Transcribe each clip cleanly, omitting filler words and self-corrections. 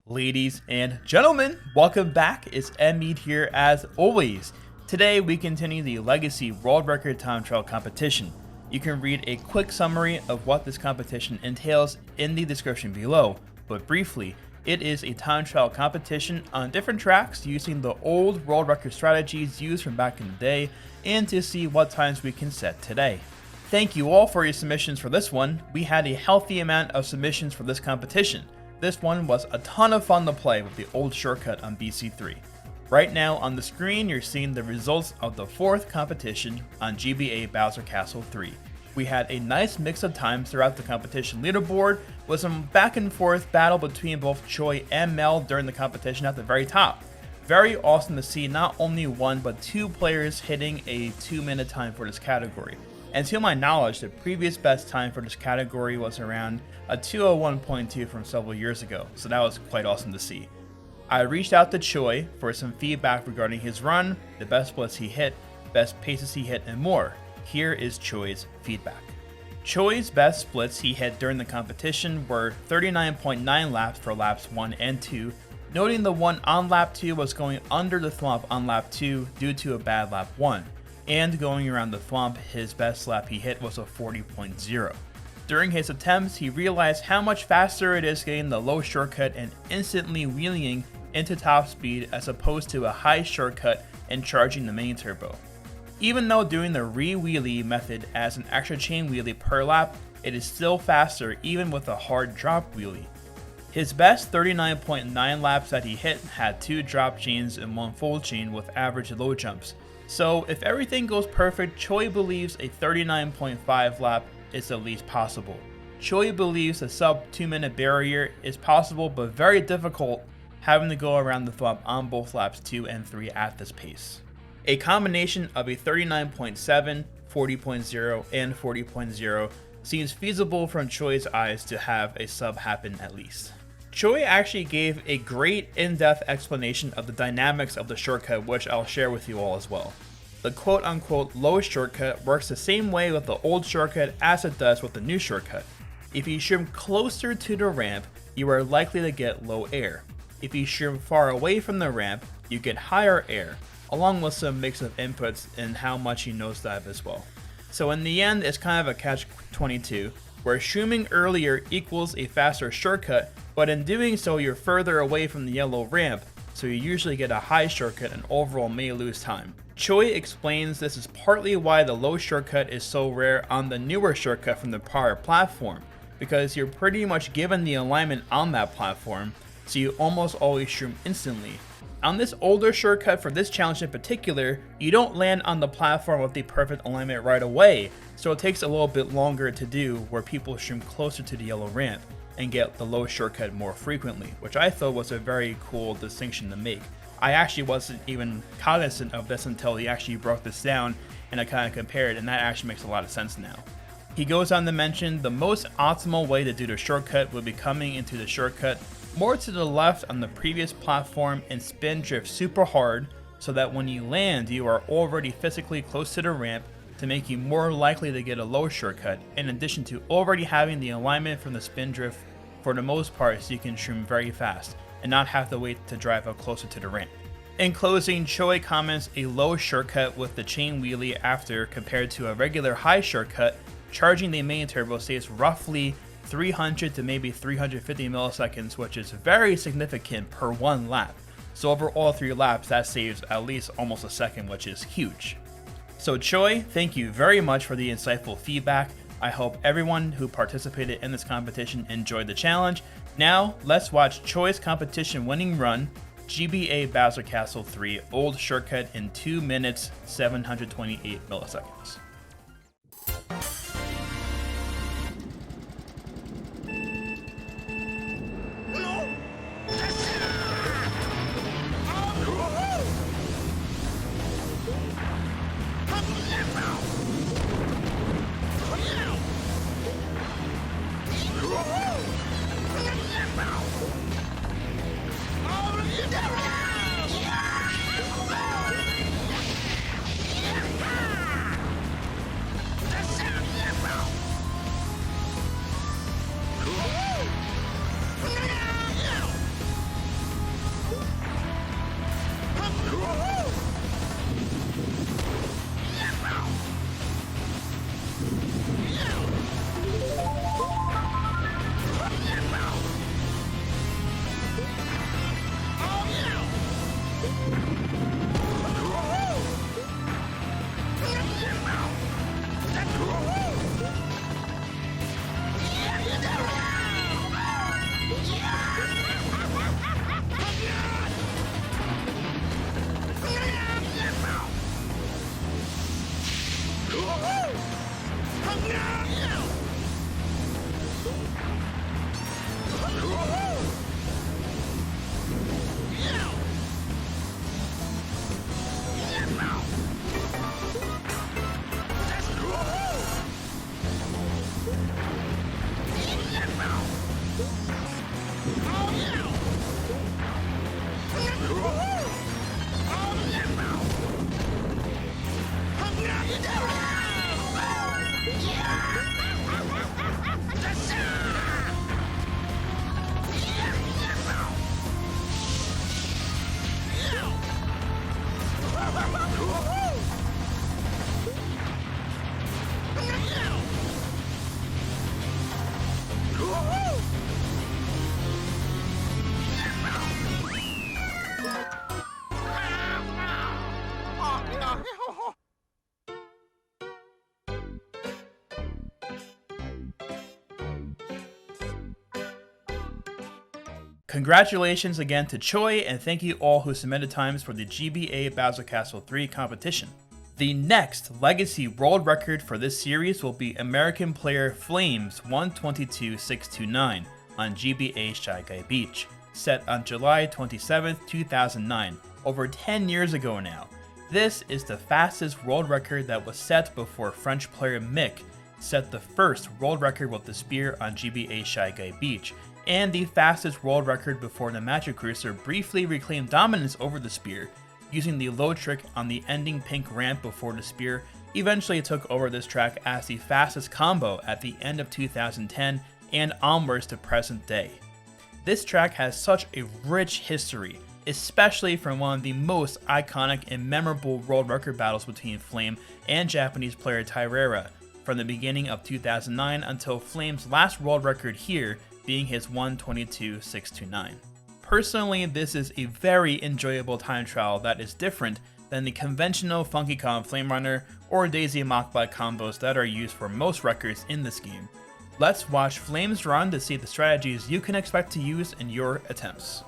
Ladies and gentlemen, welcome back. It's NMeade here as always. Today we continue the Legacy World Record Time Trial competition. You can read a quick summary of what this competition entails in the description below, but briefly, it is a time trial competition on different tracks using the old world record strategies used from back in the day and to see what times we can set today. Thank you all for your submissions for this one. We had a healthy amount of submissions for this competition. This one was a ton of fun to play with the old shortcut on BC3. Right now on the screen you're seeing the results of the fourth competition on GBA Bowser Castle 3. We had a nice mix of times throughout the competition leaderboard with some back and forth battle between both Choi and Mel during the competition at the very top. Very awesome to see not only one but two players hitting a 2-minute time for this category. And to my knowledge, the previous best time for this category was around a 2:01.2 from several years ago, so that was quite awesome to see. I reached out to Choi for some feedback regarding his run, the best splits he hit, best paces he hit, and more. Here is Choi's feedback. Choi's best splits he hit during the competition were 39.9 laps for laps 1 and 2, noting the one on lap 2 was going under the thwomp on lap 2 due to a bad lap 1. And going around the thwomp, his best lap he hit was a 40.0. During his attempts, he realized how much faster it is getting the low shortcut and instantly wheeling into top speed as opposed to a high shortcut and charging the main turbo. Even though doing the re-wheelie method as an extra chain wheelie per lap, it is still faster even with a hard drop wheelie. His best 39.9 laps that he hit had 2 drop chains and 1 full chain with average low jumps. So if everything goes perfect, Choi believes a 39.5 lap is the least possible. Choi believes a sub 2-minute barrier is possible but very difficult, having to go around the thwomp on both laps 2 and 3 at this pace. A combination of a 39.7, 40.0, and 40.0 seems feasible from Choi's eyes to have a sub happen at least. Choi actually gave a great in-depth explanation of the dynamics of the shortcut, which I'll share with you all as well. The quote-unquote low shortcut works the same way with the old shortcut as it does with the new shortcut. If you shim closer to the ramp, you are likely to get low air. If you shim far away from the ramp, you get higher air, along with some mix of inputs and how much you nosedive as well. So in the end, it's kind of a catch-22, where shimming earlier equals a faster shortcut, but in doing so you're further away from the yellow ramp, so you usually get a high shortcut and overall may lose time. Choi explains this is partly why the low shortcut is so rare on the newer shortcut from the prior platform, because you're pretty much given the alignment on that platform, so you almost always shroom instantly. On this older shortcut for this challenge in particular, you don't land on the platform with the perfect alignment right away, so it takes a little bit longer to do where people shroom closer to the yellow ramp and get the low shortcut more frequently, which I thought was a very cool distinction to make. I actually wasn't even cognizant of this until he actually broke this down and I kind of compared, and that actually makes a lot of sense now. He goes on to mention the most optimal way to do the shortcut would be coming into the shortcut more to the left on the previous platform and spin drift super hard so that when you land you are already physically close to the ramp to make you more likely to get a low shortcut, in addition to already having the alignment from the spin drift for the most part so you can shroom very fast and not have to wait to drive up closer to the ramp. In closing, Choi comments a low shortcut with the chain wheelie after compared to a regular high shortcut, charging the main turbo saves roughly 300 to maybe 350 milliseconds, which is very significant per one lap. So over all 3 laps that saves at least almost a second, which is huge. So Choi, thank you very much for the insightful feedback. I hope everyone who participated in this competition enjoyed the challenge. Now, let's watch Choi's competition winning run, GBA Bowser Castle 3 old shortcut in 2 minutes, 728 milliseconds. Congratulations again to Choi, and thank you all who submitted times for the GBA Bowser Castle 3 competition. The next Legacy World Record for this series will be American player Flames 122629 on GBA Shy Guy Beach, set on July 27, 2009, over 10 years ago now. This is the fastest world record that was set before French player Mick set the first world record with the spear on GBA Shy Guy Beach, and the fastest world record before the Magic Cruiser briefly reclaimed dominance over the spear, using the low trick on the ending pink ramp before the spear eventually took over this track as the fastest combo at the end of 2010 and onwards to present day. This track has such a rich history, especially from one of the most iconic and memorable world record battles between Flame and Japanese player Tyrera, from the beginning of 2009 until Flame's last world record here being his 1:22.629. Personally, this is a very enjoyable time trial that is different than the conventional Funky Kong Flame Runner or Daisy Mach-Bike combos that are used for most records in this game. Let's watch Flames run to see the strategies you can expect to use in your attempts.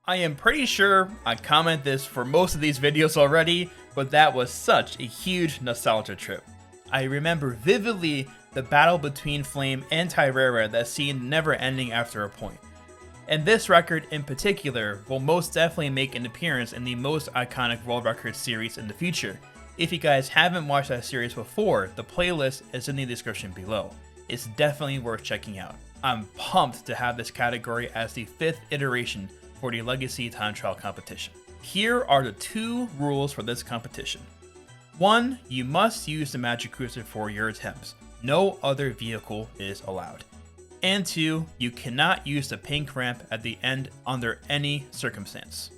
I am pretty sure I commented this for most of these videos already, but that was such a huge nostalgia trip. I remember vividly the battle between Flame and Tyrera that seemed never ending after a point. And this record in particular will most definitely make an appearance in the most iconic World Records series in the future. If you guys haven't watched that series before, the playlist is in the description below. It's definitely worth checking out. I'm pumped to have this category as the 5th iteration for the Legacy Time Trial competition. Here are the 2 rules for this competition. 1. You must use the Magic Cruiser for your attempts. No other vehicle is allowed. And 2. You cannot use the pink ramp at the end under any circumstance.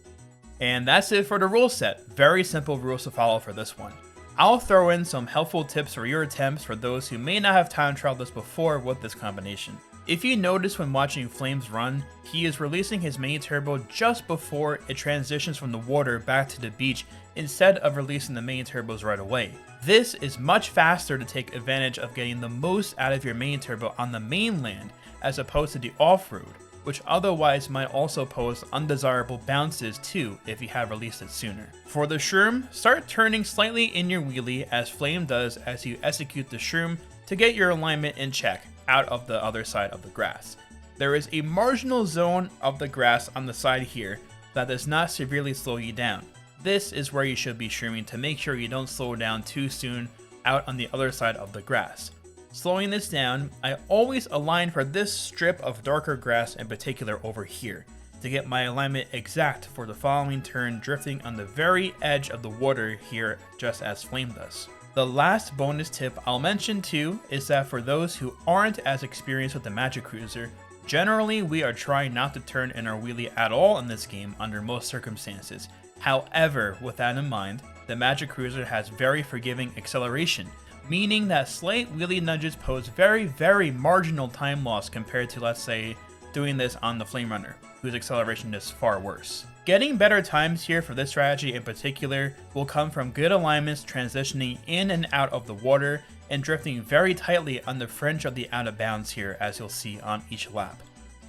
And that's it for the rule set. Very simple rules to follow for this one. I'll throw in some helpful tips for your attempts for those who may not have time trialed this before with this combination. If you notice when watching Flames run, he is releasing his mini turbo just before it transitions from the water back to the beach instead of releasing the mini turbos right away. This is much faster to take advantage of getting the most out of your mini turbo on the mainland as opposed to the off-road, which otherwise might also pose undesirable bounces too if you have released it sooner. For the shroom, start turning slightly in your wheelie as Flame does as you execute the shroom to get your alignment in check out of the other side of the grass. There is a marginal zone of the grass on the side here that does not severely slow you down. This is where you should be shrooming to make sure you don't slow down too soon out on the other side of the grass. Slowing this down, I always align for this strip of darker grass in particular over here to get my alignment exact for the following turn, drifting on the very edge of the water here just as Flame does. The last bonus tip I'll mention too is that for those who aren't as experienced with the Magic Cruiser, Generally, we are trying not to turn in our wheelie at all in this game under most circumstances. However, with that in mind, the Magic Cruiser has very forgiving acceleration, meaning that slight wheelie nudges pose very marginal time loss compared to, let's say, doing this on the Flame Runner, whose acceleration is far worse. Getting better times here for this strategy in particular will come from good alignments transitioning in and out of the water and drifting very tightly on the fringe of the out of bounds here, as you'll see on each lap.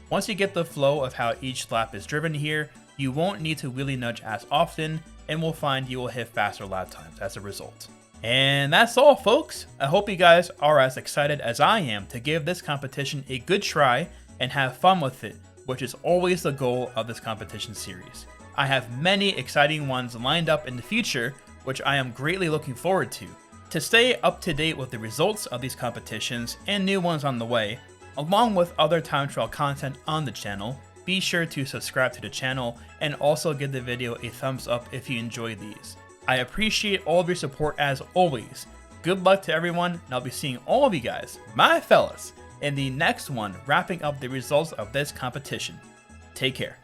Once you get the flow of how each lap is driven here, you won't need to wheelie nudge as often and will find you will hit faster lap times as a result. And that's all, folks. I hope you guys are as excited as I am to give this competition a good try and have fun with it, which is always the goal of this competition series. I have many exciting ones lined up in the future, which I am greatly looking forward to. To stay up to date with the results of these competitions and new ones on the way, along with other time trial content on the channel, be sure to subscribe to the channel and also give the video a thumbs up if you enjoy these. I appreciate all of your support as always. Good luck to everyone, and I'll be seeing all of you guys, my fellas, in the next one wrapping up the results of this competition. Take care.